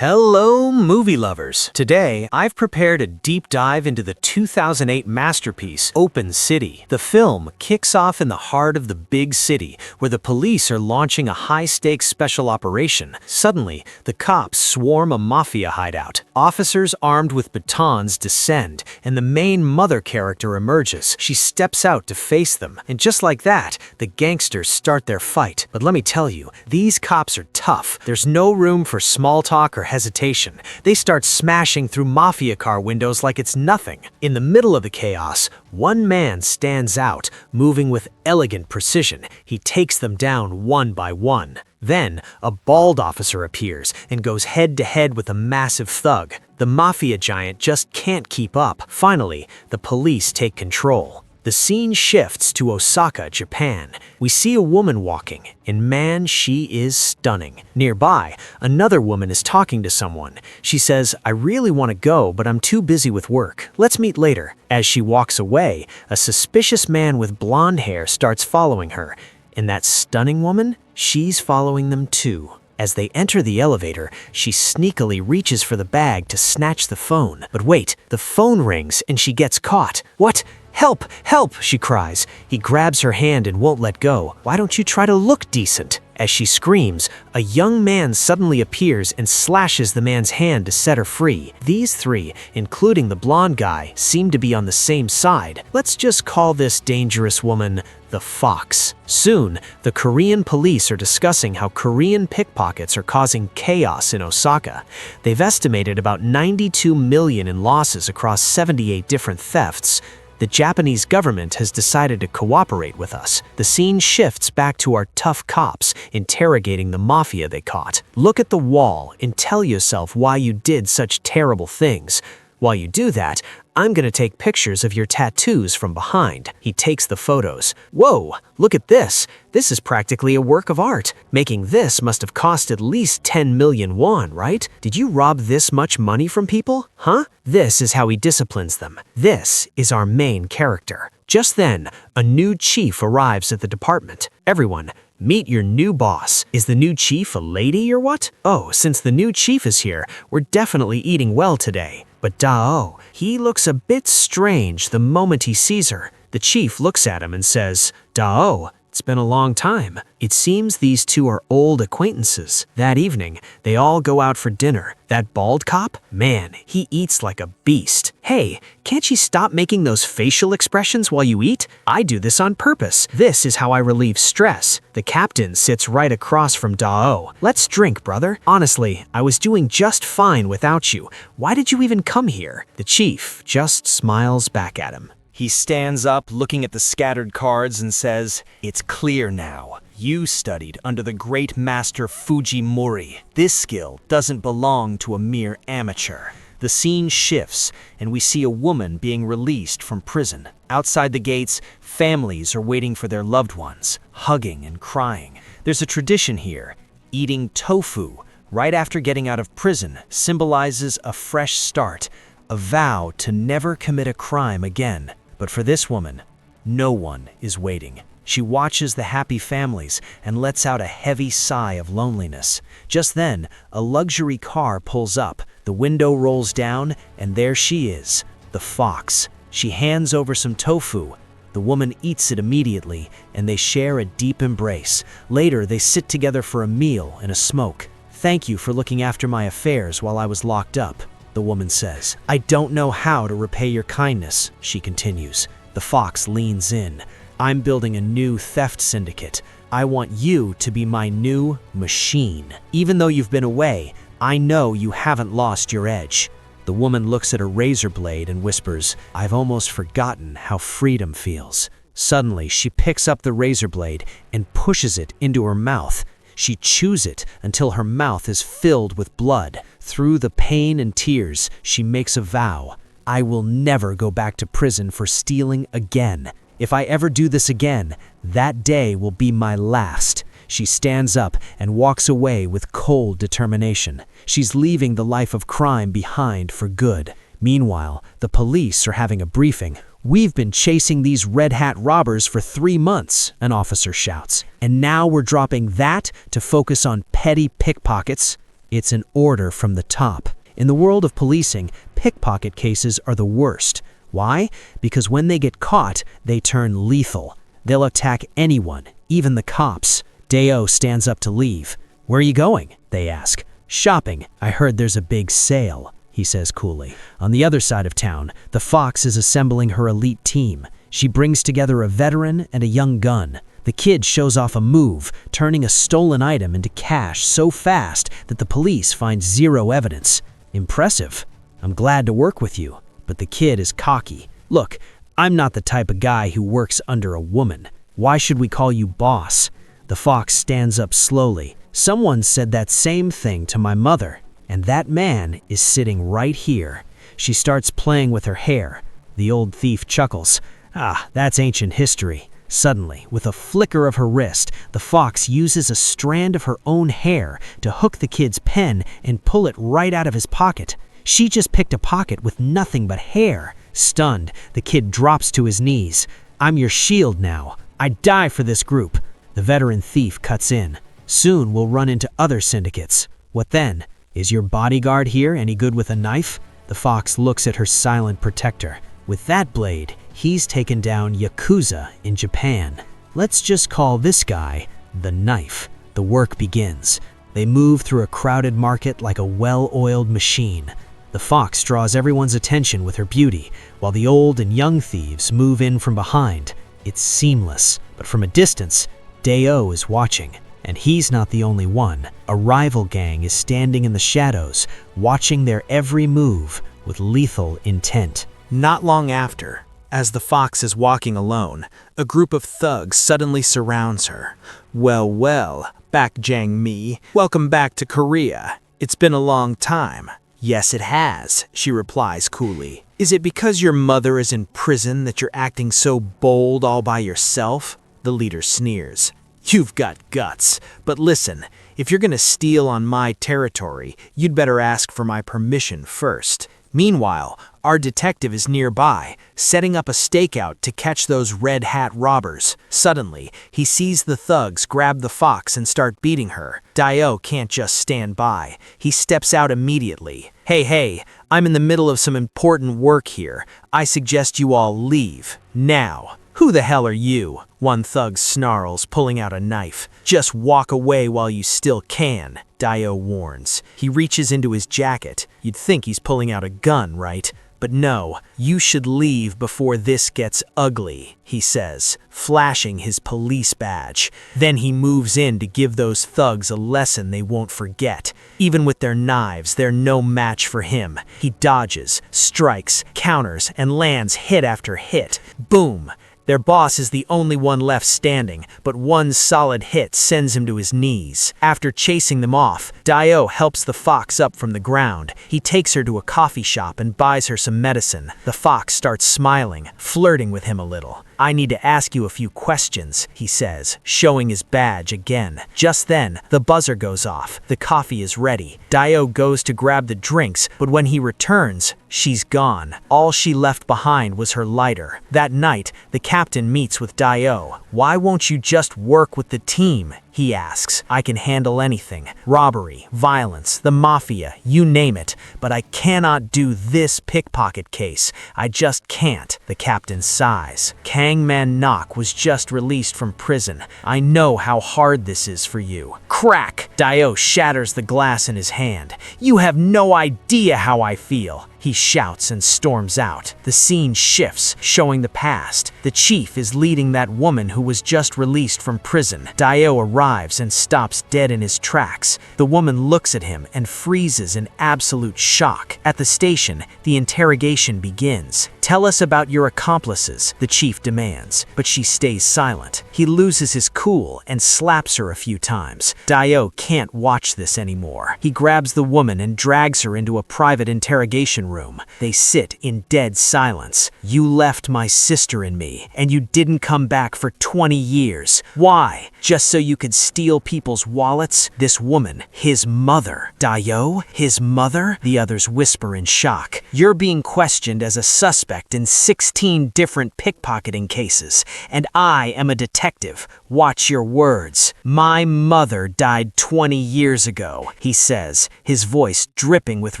Hello, movie lovers! Today, I've prepared a deep dive into the 2008 masterpiece, Open City. The film kicks off in the heart of the big city, where the police are launching a high-stakes special operation. Suddenly, the cops swarm a mafia hideout. Officers armed with batons descend, and the main mother character emerges. She steps out to face them, and just like that, the gangsters start their fight. But let me tell you, these cops are tough. There's no room for small talk or hesitation. They start smashing through mafia car windows like it's nothing. In the middle of the chaos, one man stands out, moving with elegant precision. He takes them down one by one. Then, a bald officer appears and goes head-to-head with a massive thug. The mafia giant just can't keep up. Finally, the police take control. The scene shifts to Osaka, Japan. We see a woman walking, and man, she is stunning. Nearby, another woman is talking to someone. She says, "I really want to go, but I'm too busy with work. Let's meet later." As she walks away, a suspicious man with blonde hair starts following her. And that stunning woman, she's following them too. As they enter the elevator, she sneakily reaches for the bag to snatch the phone. But wait, the phone rings and she gets caught. "What? Help! Help!" she cries. He grabs her hand and won't let go. "Why don't you try to look decent?" As she screams, a young man suddenly appears and slashes the man's hand to set her free. These three, including the blonde guy, seem to be on the same side. Let's just call this dangerous woman the Fox. Soon, the Korean police are discussing how Korean pickpockets are causing chaos in Osaka. They've estimated about 92 million in losses across 78 different thefts. The Japanese government has decided to cooperate with us. The scene shifts back to our tough cops interrogating the mafia they caught. Look at the wall and tell yourself why you did such terrible things. While you do that, I'm gonna take pictures of your tattoos from behind. He takes the photos. Whoa, look at this. This is practically a work of art. Making this must have cost at least 10 million won, right? Did you rob this much money from people? Huh? This is how he disciplines them. This is our main character. Just then, a new chief arrives at the department. Everyone, meet your new boss. Is the new chief a lady or what? Oh, since the new chief is here, we're definitely eating well today. But Dae-oh, he looks a bit strange the moment he sees her. The chief looks at him and says, "Dae-oh, it's been a long time." It seems these two are old acquaintances. That evening, they all go out for dinner. That bald cop? Man, he eats like a beast. Hey, can't you stop making those facial expressions while you eat? I do this on purpose. This is how I relieve stress. The captain sits right across from Dae-oh. "Let's drink, brother. Honestly, I was doing just fine without you. Why did you even come here?" The chief just smiles back at him. He stands up, looking at the scattered cards, and says, "It's clear now. You studied under the great master Fujimori. This skill doesn't belong to a mere amateur." The scene shifts, and we see a woman being released from prison. Outside the gates, families are waiting for their loved ones, hugging and crying. There's a tradition here. Eating tofu right after getting out of prison symbolizes a fresh start, a vow to never commit a crime again. But for this woman, no one is waiting. She watches the happy families and lets out a heavy sigh of loneliness. Just then, a luxury car pulls up, the window rolls down, and there she is, the Fox. She hands over some tofu. The woman eats it immediately, and they share a deep embrace. Later, they sit together for a meal and a smoke. "Thank you for looking after my affairs while I was locked up," the woman says. "I don't know how to repay your kindness," she continues. The Fox leans in. "I'm building a new theft syndicate. I want you to be my new machine. Even though you've been away, I know you haven't lost your edge." The woman looks at her razor blade and whispers, "I've almost forgotten how freedom feels." Suddenly, she picks up the razor blade and pushes it into her mouth. She chews it until her mouth is filled with blood. Through the pain and tears, she makes a vow. "I will never go back to prison for stealing again. If I ever do this again, that day will be my last." She stands up and walks away with cold determination. She's leaving the life of crime behind for good. Meanwhile, the police are having a briefing. "We've been chasing these red hat robbers for 3 months, an officer shouts. "And now we're dropping that to focus on petty pickpockets?" It's an order from the top. In the world of policing, pickpocket cases are the worst. Why? Because when they get caught, they turn lethal. They'll attack anyone, even the cops. Dae-oh stands up to leave. "Where are you going?" they ask. "Shopping. I heard there's a big sale," he says coolly. On the other side of town, the Fox is assembling her elite team. She brings together a veteran and a young gun. The kid shows off a move, turning a stolen item into cash so fast that the police find zero evidence. Impressive. "I'm glad to work with you." But the kid is cocky. "Look, I'm not the type of guy who works under a woman. Why should we call you boss?" The Fox stands up slowly. "Someone said that same thing to my mother, and that man is sitting right here." She starts playing with her hair. The old thief chuckles. "Ah, that's ancient history." Suddenly, with a flicker of her wrist, the Fox uses a strand of her own hair to hook the kid's pen and pull it right out of his pocket. She just picked a pocket with nothing but hair. Stunned, the kid drops to his knees. "I'm your shield now. I'd die for this group." The veteran thief cuts in. "Soon we'll run into other syndicates. What then? Is your bodyguard here any good with a knife?" The Fox looks at her silent protector. "With that blade, he's taken down Yakuza in Japan. Let's just call this guy the Knife." The work begins. They move through a crowded market like a well-oiled machine. The Fox draws everyone's attention with her beauty, while the old and young thieves move in from behind. It's seamless, but from a distance, Dae-oh is watching. And he's not the only one. A rival gang is standing in the shadows, watching their every move with lethal intent. Not long after, as the Fox is walking alone, a group of thugs suddenly surrounds her. Well, back Jang Mi. Welcome back to Korea. It's been a long time." "Yes, it has," she replies coolly. "Is it because your mother is in prison that you're acting so bold all by yourself?" The leader sneers. "You've got guts. But listen, if you're gonna steal on my territory, you'd better ask for my permission first." Meanwhile, our detective is nearby, setting up a stakeout to catch those red hat robbers. Suddenly, he sees the thugs grab the Fox and start beating her. Dae-oh can't just stand by. He steps out immediately. Hey, I'm in the middle of some important work here. I suggest you all leave. Now." "Who the hell are you?" one thug snarls, pulling out a knife. "Just walk away while you still can," Dae-oh warns. He reaches into his jacket. You'd think he's pulling out a gun, right? But no, "You should leave before this gets ugly," he says, flashing his police badge. Then he moves in to give those thugs a lesson they won't forget. Even with their knives, they're no match for him. He dodges, strikes, counters, and lands hit after hit. Boom! Their boss is the only one left standing, but one solid hit sends him to his knees. After chasing them off, Dae-oh helps the Fox up from the ground. He takes her to a coffee shop and buys her some medicine. The Fox starts smiling, flirting with him a little. "I need to ask you a few questions," he says, showing his badge again. Just then, the buzzer goes off. The coffee is ready. Dae-oh goes to grab the drinks, but when he returns, she's gone. All she left behind was her lighter. That night, the captain meets with Dae-oh. "Why won't you just work with the team?" he asks. "I can handle anything. Robbery, violence, the mafia, you name it. But I cannot do this pickpocket case. I just can't." The captain sighs. "Kangman Nok was just released from prison. I know how hard this is for you." Crack! Dae-oh shatters the glass in his hand. "You have no idea how I feel," he shouts and storms out. The scene shifts, showing the past. The chief is leading that woman who was just released from prison. Dae-oh arrives and stops dead in his tracks. The woman looks at him and freezes in absolute shock. At the station, the interrogation begins. "Tell us about your accomplices," the chief demands, but she stays silent. He loses his cool and slaps her a few times. Dae-oh can't watch this anymore. He grabs the woman and drags her into a private interrogation room. They sit in dead silence. "You left my sister and me, and you didn't come back for 20 years. Why? Just so you could steal people's wallets?" This woman, his mother. "Dae-oh? His mother?" the others whisper in shock. "You're being questioned as a suspect suspect in 16 different pickpocketing cases, and I am a detective. Watch your words. My mother died 20 years ago, he says, his voice dripping with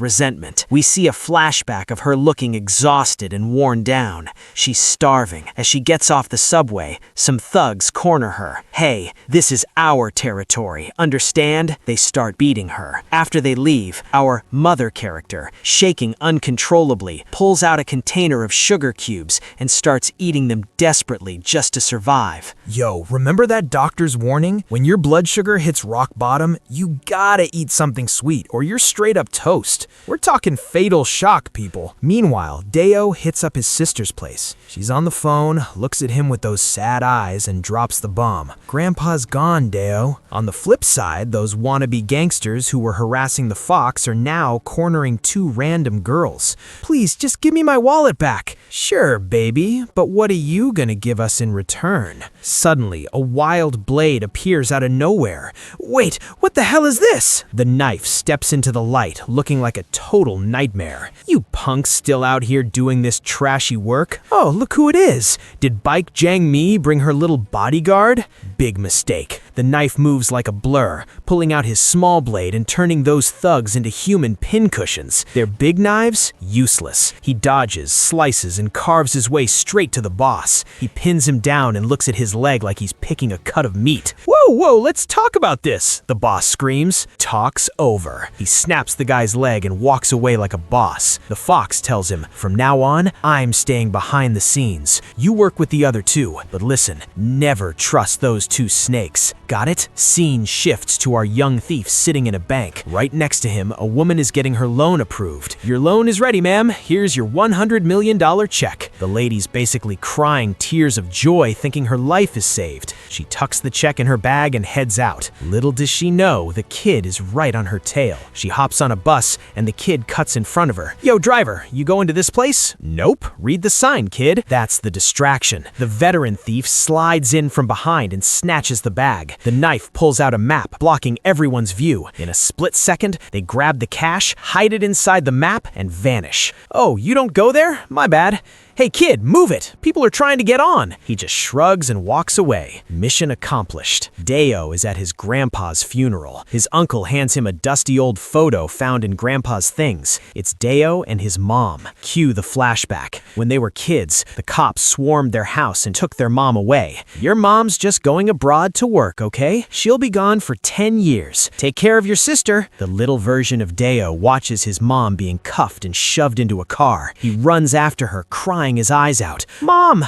resentment. We see a flashback of her looking exhausted and worn down. She's starving. As she gets off the subway, some thugs corner her. Hey, this is our territory, understand? They start beating her. After they leave, our mother character, shaking uncontrollably, pulls out a container of sugar cubes and starts eating them desperately just to survive. Yo, remember that doctor's warning? When your blood sugar hits rock bottom, you gotta eat something sweet or you're straight up toast. We're talking fatal shock, people. Meanwhile, Dae-oh hits up his sister's place. She's on the phone, looks at him with those sad eyes and drops the bomb. Grandpa's gone, Dae-oh. On the flip side, those wannabe gangsters who were harassing the fox are now cornering two random girls. Please, just give me my wallet back. Sure, baby, but what are you gonna give us in return? Suddenly, a wild blade appears out of nowhere. Wait, what the hell is this? The knife steps into the light, looking like a total nightmare. You punks still out here doing this trashy work? Oh, look who it is. Did Bike Jang Mi bring her little bodyguard? Big mistake. The knife moves like a blur, pulling out his small blade and turning those thugs into human pincushions. Their big knives? Useless. He dodges, slices, and carves his way straight to the boss. He pins him down and looks at his leg like he's picking a cut of meat. Whoa, let's talk about this, the boss screams. Talk's over. He snaps the guy's leg and walks away like a boss. The fox tells him, from now on, I'm staying behind the scenes. You work with the other two, but listen, never trust those two snakes. Got it? Scene shifts to our young thief sitting in a bank. Right next to him, a woman is getting her loan approved. Your loan is ready, ma'am. Here's your $100 million check. The lady's basically crying tears of joy thinking her life is saved. She tucks the check in her bag and heads out. Little does she know, the kid is right on her tail. She hops on a bus and the kid cuts in front of her. Yo, driver, you going to this place? Nope. Read the sign, kid. That's the distraction. The veteran thief slides in from behind and snatches the bag. The knife pulls out a map, blocking everyone's view. In a split second, they grab the cash, hide it inside the map, and vanish. Oh, you don't go there? My bad. Hey kid, move it! People are trying to get on! He just shrugs and walks away. Mission accomplished. Dae-oh is at his grandpa's funeral. His uncle hands him a dusty old photo found in grandpa's things. It's Dae-oh and his mom. Cue the flashback. When they were kids, the cops swarmed their house and took their mom away. Your mom's just going abroad to work, okay? She'll be gone for 10 years. Take care of your sister. The little version of Dae-oh watches his mom being cuffed and shoved into a car. He runs after her, crying his eyes out. Mom!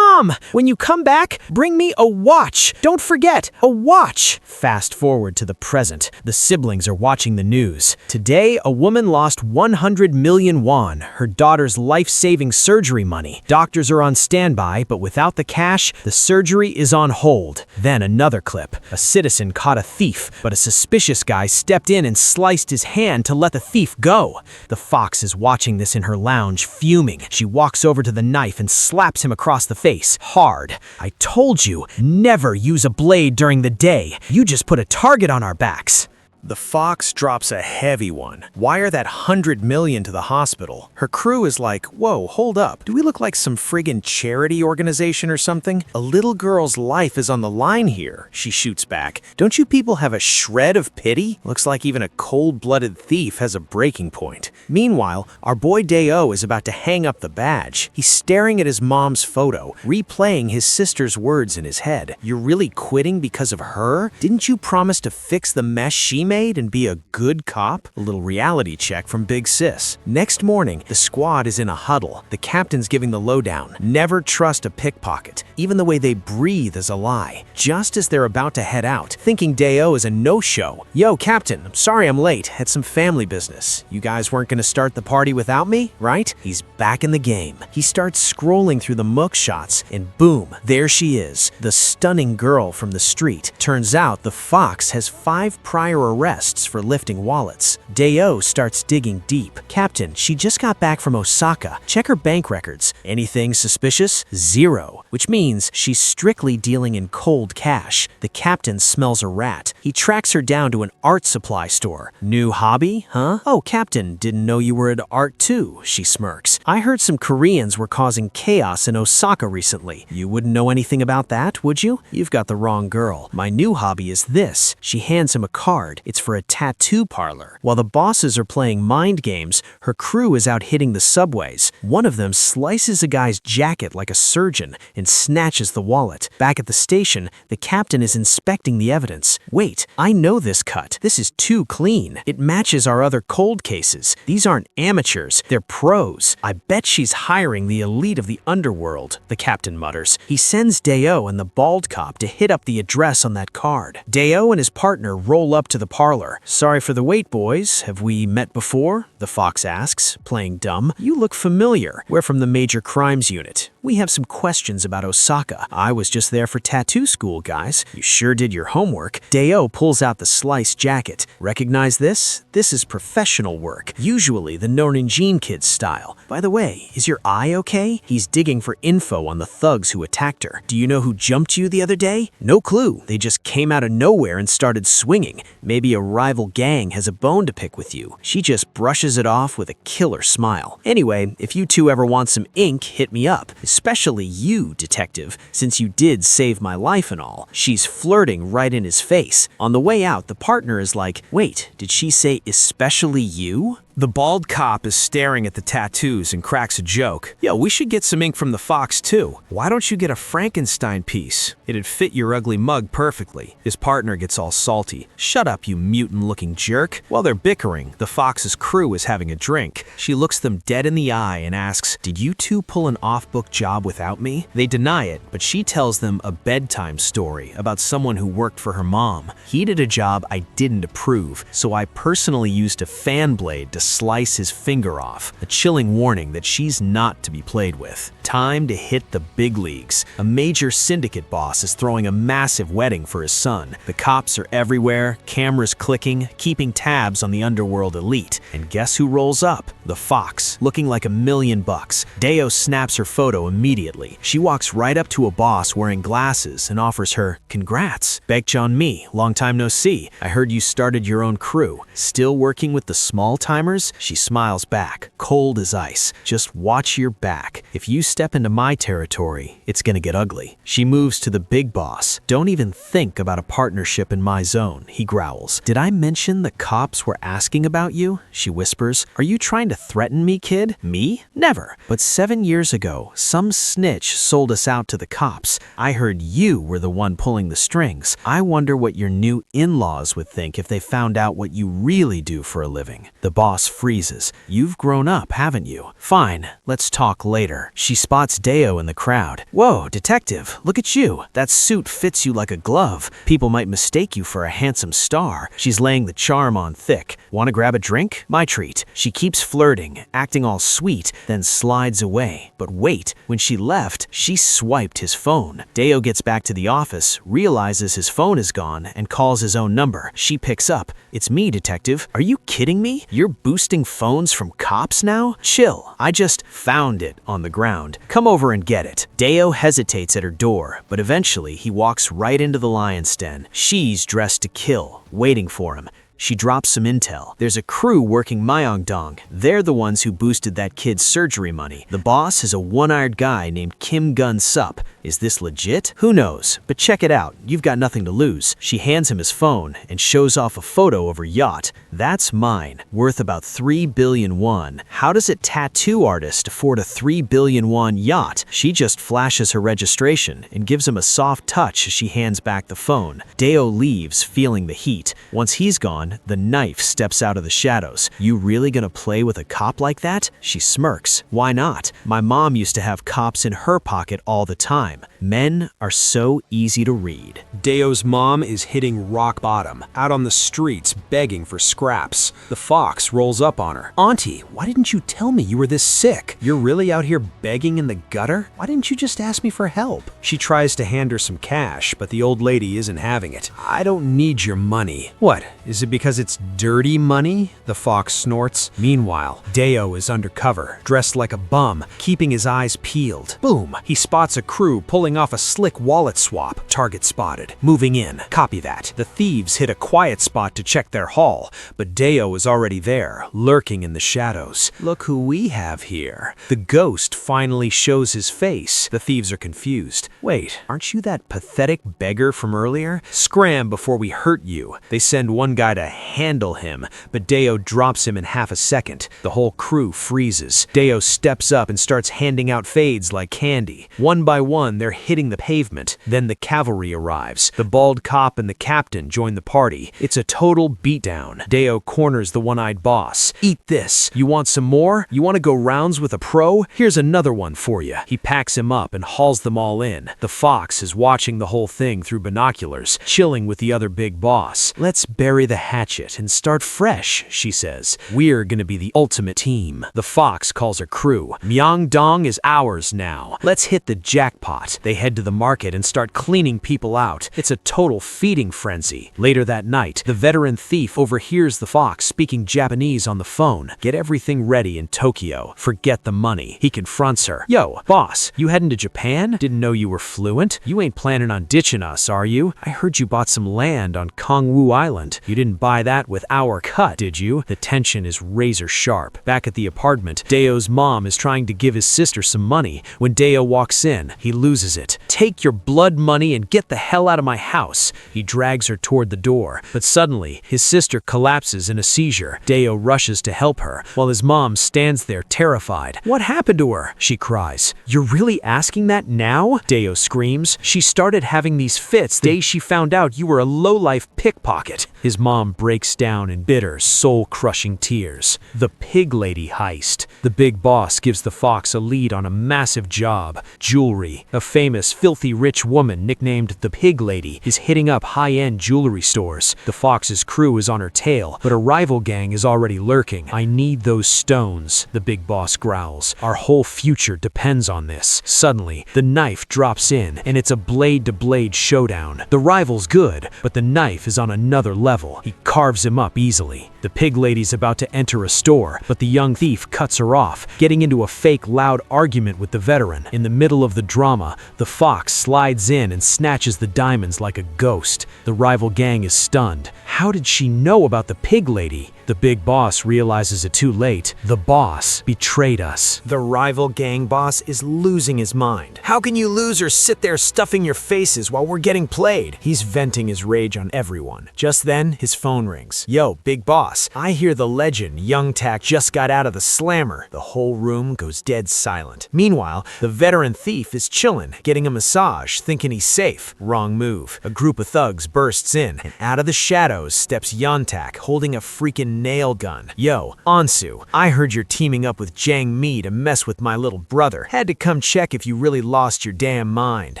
When you come back, bring me a watch! Don't forget, a watch! Fast forward to the present. The siblings are watching the news. Today, a woman lost 100 million won, her daughter's life-saving surgery money. Doctors are on standby, but without the cash, the surgery is on hold. Then another clip. A citizen caught a thief, but a suspicious guy stepped in and sliced his hand to let the thief go. The fox is watching this in her lounge, fuming. She walks over to the knife and slaps him across the face, hard. I told you, never use a blade during the day. You just put a target on our backs. The fox drops a heavy one. Wire that 100 million to the hospital. Her crew is like, whoa, hold up. Do we look like some friggin' charity organization or something? A little girl's life is on the line here, she shoots back. Don't you people have a shred of pity? Looks like even a cold-blooded thief has a breaking point. Meanwhile, our boy Dae-oh is about to hang up the badge. He's staring at his mom's photo, replaying his sister's words in his head. You're really quitting because of her? Didn't you promise to fix the mess she made and be a good cop? A little reality check from Big Sis. Next morning, the squad is in a huddle. The captain's giving the lowdown. Never trust a pickpocket. Even the way they breathe is a lie. Just as they're about to head out, thinking Dae-oh is a no-show. Yo, Captain, I'm sorry I'm late. Had some family business. You guys weren't gonna start the party without me, right? He's back in the game. He starts scrolling through the mug shots, and boom, there she is, the stunning girl from the street. Turns out the fox has 5 prior arrests for lifting wallets. Dae-oh starts digging deep. Captain, she just got back from Osaka. Check her bank records. Anything suspicious? 0. which means she's strictly dealing in cold cash. The captain smells a rat. He tracks her down to an art supply store. New hobby, huh? Oh, Captain, didn't know you were into art too, she smirks. I heard some Koreans were causing chaos in Osaka recently. You wouldn't know anything about that, would you? You've got the wrong girl. My new hobby is this. She hands him a card. It's for a tattoo parlor. While the bosses are playing mind games, her crew is out hitting the subways. One of them slices a guy's jacket like a surgeon and snatches the wallet. Back at the station, the captain is inspecting the evidence. Wait, I know this cut. This is too clean. It matches our other cold cases. These aren't amateurs, they're pros. I bet she's hiring the elite of the underworld, the captain mutters. He sends Dae-oh and the bald cop to hit up the address on that card. Dae-oh and his partner roll up to the parlor. Sorry for the wait, boys. Have we met before? The fox asks, playing dumb. You look familiar. We're from the Major Crimes Unit. We have some questions about Osaka. I was just there for tattoo school, guys. You sure did your homework. Dae-oh pulls out the sliced jacket. Recognize this? This is professional work, usually the Norninjin kids style. By the way, is your eye okay? He's digging for info on the thugs who attacked her. Do you know who jumped you the other day? No clue. They just came out of nowhere and started swinging. Maybe a rival gang has a bone to pick with you. She just brushes it off with a killer smile. Anyway, if you two ever want some ink, hit me up. Especially you, detective, since you did save my life and all. She's flirting right in his face. On the way out, the partner is like, wait, did she say especially you? The bald cop is staring at the tattoos and cracks a joke. Yo, we should get some ink from the fox too. Why don't you get a Frankenstein piece? It'd fit your ugly mug perfectly. His partner gets all salty. Shut up, you mutant-looking jerk. While they're bickering, the fox's crew is having a drink. She looks them dead in the eye and asks, did you two pull an off-book job without me? They deny it, but she tells them a bedtime story about someone who worked for her mom. He did a job I didn't approve, so I personally used a fan blade to slice his finger off, a chilling warning that she's not to be played with. Time to hit the big leagues. A major syndicate boss is throwing a massive wedding for his son. The cops are everywhere, cameras clicking, keeping tabs on the underworld elite. And guess who rolls up? The fox, looking like $1,000,000. Dae-oh snaps her photo immediately. She walks right up to a boss wearing glasses and offers her, congrats. Baekjeon Mi, long time no see. I heard you started your own crew. Still working with the small timers? She smiles back, cold as ice. Just watch your back. If you step into my territory, it's gonna get ugly. She moves to the big boss. Don't even think about a partnership in my zone, he growls. Did I mention the cops were asking about you? She whispers. Are you trying to threaten me, kid? Me? Never. But 7 years ago, some snitch sold us out to the cops. I heard you were the one pulling the strings. I wonder what your new in-laws would think if they found out what you really do for a living. The boss freezes. You've grown up, haven't you? Fine, let's talk later. She spots Dae-oh in the crowd. Whoa, detective, look at you. That suit fits you like a glove. People might mistake you for a handsome star. She's laying the charm on thick. Want to grab a drink? My treat. She keeps flirting, acting all sweet, then slides away. But wait, when she left, she swiped his phone. Dae-oh gets back to the office, realizes his phone is gone, and calls his own number. She picks up. It's me, detective. Are you kidding me? You're boosting phones from cops now? Chill. I just found it on the ground. Come over and get it. Dae-oh hesitates at her door, but eventually he walks right into the lion's den. She's dressed to kill, waiting for him. She drops some intel. There's a crew working Myeongdong. They're the ones who boosted that kid's surgery money. The boss is a one-eyed guy named Kim Gun-sup. Is this legit? Who knows? But check it out. You've got nothing to lose. She hands him his phone and shows off a photo of her yacht. That's mine, worth about 3 billion won. How does a tattoo artist afford a 3 billion won yacht? She just flashes her registration and gives him a soft touch as she hands back the phone. Dae-oh leaves, feeling the heat. Once he's gone, the knife steps out of the shadows. You really gonna play with a cop like that? She smirks. Why not? My mom used to have cops in her pocket all the time. Men are so easy to read. Dae-oh's mom is hitting rock bottom, out on the streets begging for scraps. The fox rolls up on her. "Auntie, why didn't you tell me you were this sick? You're really out here begging in the gutter? Why didn't you just ask me for help?" She tries to hand her some cash, but the old lady isn't having it. "I don't need your money." "What, is it because it's dirty money?" the fox snorts. Meanwhile, Dae-oh is undercover, dressed like a bum, keeping his eyes peeled. Boom! He spots a crew pulling off a slick wallet swap. Target spotted. Moving in. Copy that. The thieves hit a quiet spot to check their haul, but Dae-oh is already there, lurking in the shadows. Look who we have here. The ghost finally shows his face. The thieves are confused. "Wait, aren't you that pathetic beggar from earlier? Scram before we hurt you." They send one guy to handle him, but Dae-oh drops him in half a second. The whole crew freezes. Dae-oh steps up and starts handing out fades like candy. One by one, they're hitting the pavement. Then the cavalry arrives. The bald cop and the captain join the party. It's a total beatdown. Dae-oh corners the one-eyed boss. "Eat this. You want some more? You want to go rounds with a pro? Here's another one for you." He packs him up and hauls them all in. The fox is watching the whole thing through binoculars, chilling with the other big boss. "Let's bury the hatchet and start fresh," she says. "We're gonna be the ultimate team." The fox calls her crew. "Myeongdong is ours now. Let's hit the jackpot." They head to the market and start cleaning people out. It's a total feeding frenzy. Later that night, the veteran thief overhears the fox speaking Japanese on the phone. "Get everything ready in Tokyo. Forget the money." He confronts her. "Yo, boss, you heading to Japan? Didn't know you were fluent. You ain't planning on ditching us, are you? I heard you bought some land on Kongwu Island. You didn't buy that with our cut, did you?" The tension is razor sharp. Back at the apartment, Dae-oh's mom is trying to give his sister some money. When Dae-oh walks in, he loses it. "Take your blood money and get the hell out of my house." He drags her toward the door, but suddenly, his sister collapses in a seizure. Dae-oh rushes to help her, while his mom stands there terrified. "What happened to her?" she cries. "You're really asking that now?" Dae-oh screams. "She started having these fits the day she found out you were a low-life pickpocket." His mom breaks down in bitter, soul-crushing tears. The pig lady heist. The big boss gives the fox a lead on a massive job. Jewelry. A famous, filthy rich woman nicknamed the Pig Lady is hitting up high-end jewelry stores. The fox's crew is on her tail, but a rival gang is already lurking. "I need those stones," the big boss growls. "Our whole future depends on this." Suddenly, the knife drops in, and it's a blade-to-blade showdown. The rival's good, but the knife is on another level. He carves him up easily. The Pig Lady's about to enter a store, but the young thief cuts her off, getting into a fake loud argument with the veteran. In the middle of the drama, the fox slides in and snatches the diamonds like a ghost. The rival gang is stunned. How did she know about the Pig Lady? The big boss realizes it too late. The boss betrayed us. The rival gang boss is losing his mind. "How can you losers sit there stuffing your faces while we're getting played?" He's venting his rage on everyone. Just then, his phone rings. "Yo, big boss, I hear the legend Young Tak just got out of the slammer." The whole room goes dead silent. Meanwhile, the veteran thief is chillin', getting a massage, thinking he's safe. Wrong move. A group of thugs bursts in, and out of the shadows steps Yontak, holding a freaking nail gun. "Yo, Ansu, I heard you're teaming up with Jang Mi to mess with my little brother. Had to come check if you really lost your damn mind."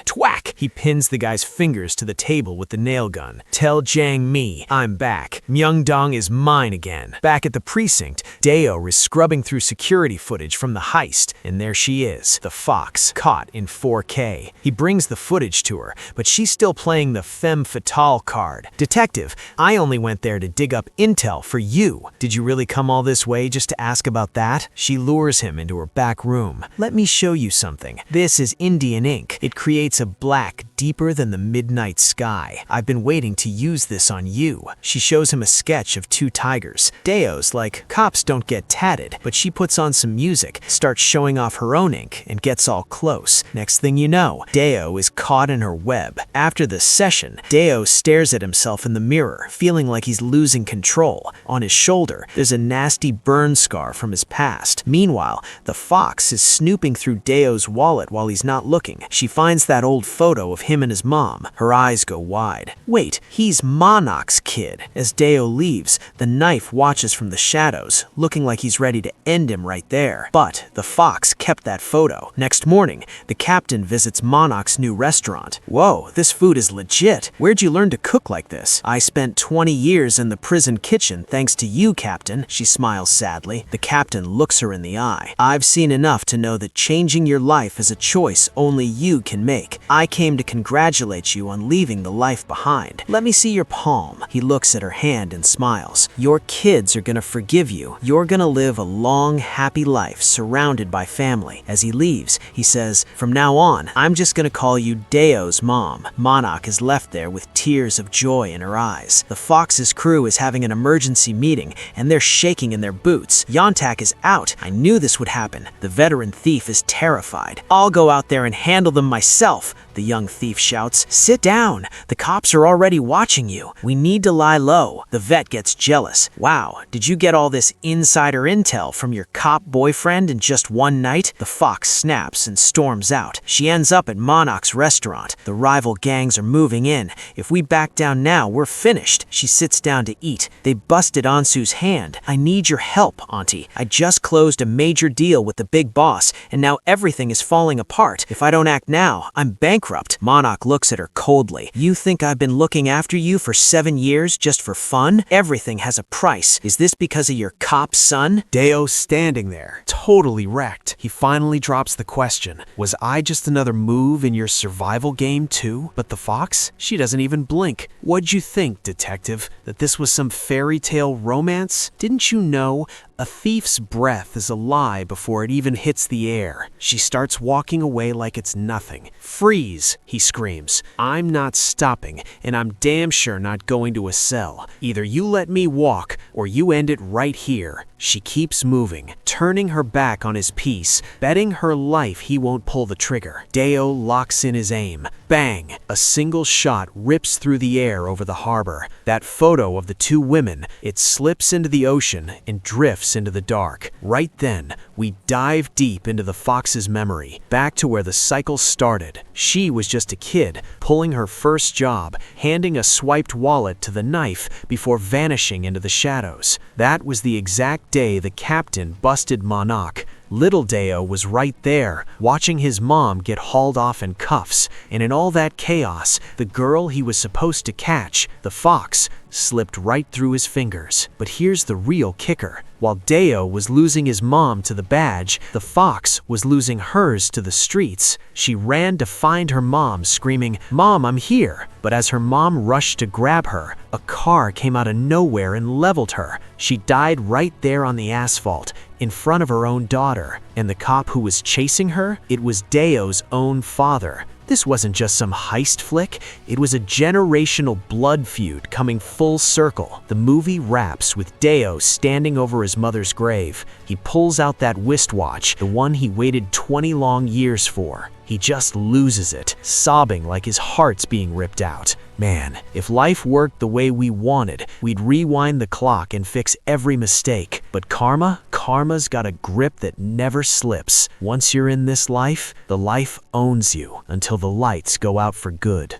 Twack! He pins the guy's fingers to the table with the nail gun. "Tell Jang Mi I'm back. Myeongdong is mine again." Back at the precinct, Dae-oh is scrubbing through security footage from the heist, and there she is, the fox, caught in 4K. He brings the footage to her, but she's still playing the femme fatale card. "Detective, I only went there to dig up intel for you. Did you really come all this way just to ask about that?" She lures him into her back room. "Let me show you something. This is Indian ink. It creates a black deeper than the midnight sky. I've been waiting to use this on you." She shows him a sketch of two tigers. Dae-oh's like, "Cops don't get tatted," but she puts on some music, starts showing off her own ink, and gets all close. Next thing you know, Dae-oh is caught in her web. After the session, Dae-oh stares at himself in the mirror, feeling like he's losing control. On his shoulder, there's a nasty burn scar from his past. Meanwhile, the fox is snooping through Dae-oh's wallet while he's not looking. She finds that old photo of him and his mom. Her eyes go wide. Wait, he's Monok's kid. As Dae-oh leaves, the knife watches from the shadows, looking like he's ready to end him right there. But the fox kept that photo. Next morning, the captain visits Monarch's new restaurant. Whoa, this food is legit. Where'd you learn to cook like this? I spent 20 years in the prison kitchen thanks to you, Captain. She smiles sadly. The captain looks her in the eye. I've seen enough to know that changing your life is a choice only you can make. I came to congratulate you on leaving the life behind. Let me see your palm. He looks at her hand and smiles. Your kids are gonna forgive you. You're gonna live a long, happy life surrounded by family. As he leaves, he says, from now on, I'm just gonna call you Dae-oh's mom. Monarch is left there with tears of joy in her eyes. The Fox's crew is having an emergency meeting, and they're shaking in their boots. Yontak is out. I knew this would happen. The veteran thief is terrified. I'll go out there and handle them myself, the young thief shouts. Sit down. The cops are already watching you. We need to lie low. The vet gets jealous. Wow, did you get all this insider intel from your cop boyfriend in just one night? The fox snaps and storms out. She ends up at Monarch's restaurant. The rival gangs are moving in. If we back down now, we're finished. She sits down to eat. They busted Ansu's hand. I need your help, Auntie. I just closed a major deal with the big boss, and now everything is falling apart. If I don't act now, I'm bankrupt. Monarch looks at her coldly. You think I've been looking after you for 7 years just for fun? Everything has a price. Is this because of your cop son? Dae-oh standing there, totally wrecked. He finally drops the question. Was I just another move in your survival game too? But the fox? She doesn't even blink. What'd you think, detective? That this was some fairy tale romance? Didn't you know a thief's breath is a lie before it even hits the air? She starts walking away like it's nothing. Freeze, he screams. I'm not stopping, and I'm damn sure not going to a cell. Either you let me walk, or you end it right here. She keeps moving, turning her back on his piece, betting her life he won't pull the trigger. Dae-oh locks in his aim. Bang! A single shot rips through the air over the harbor. That photo of the two women, it slips into the ocean and drifts into the dark. Right then, we dive deep into the fox's memory, back to where the cycle started. She was just a kid, pulling her first job, handing a swiped wallet to the knife before vanishing into the shadows. That was the exact day the captain busted Monarch. Little Dae-oh was right there, watching his mom get hauled off in cuffs, and in all that chaos, the girl he was supposed to catch, the fox, slipped right through his fingers. But here's the real kicker. While Dae-oh was losing his mom to the badge, the fox was losing hers to the streets. She ran to find her mom, screaming, "Mom, I'm here!" But as her mom rushed to grab her, a car came out of nowhere and leveled her. She died right there on the asphalt, in front of her own daughter. And the cop who was chasing her? It was Dae-oh's own father. This wasn't just some heist flick, it was a generational blood feud coming full circle. The movie wraps with Dae-oh standing over his mother's grave. He pulls out that wristwatch, the one he waited 20 long years for. He just loses it, sobbing like his heart's being ripped out. Man, if life worked the way we wanted, we'd rewind the clock and fix every mistake. But karma's got a grip that never slips. Once you're in this life, the life owns you until the lights go out for good.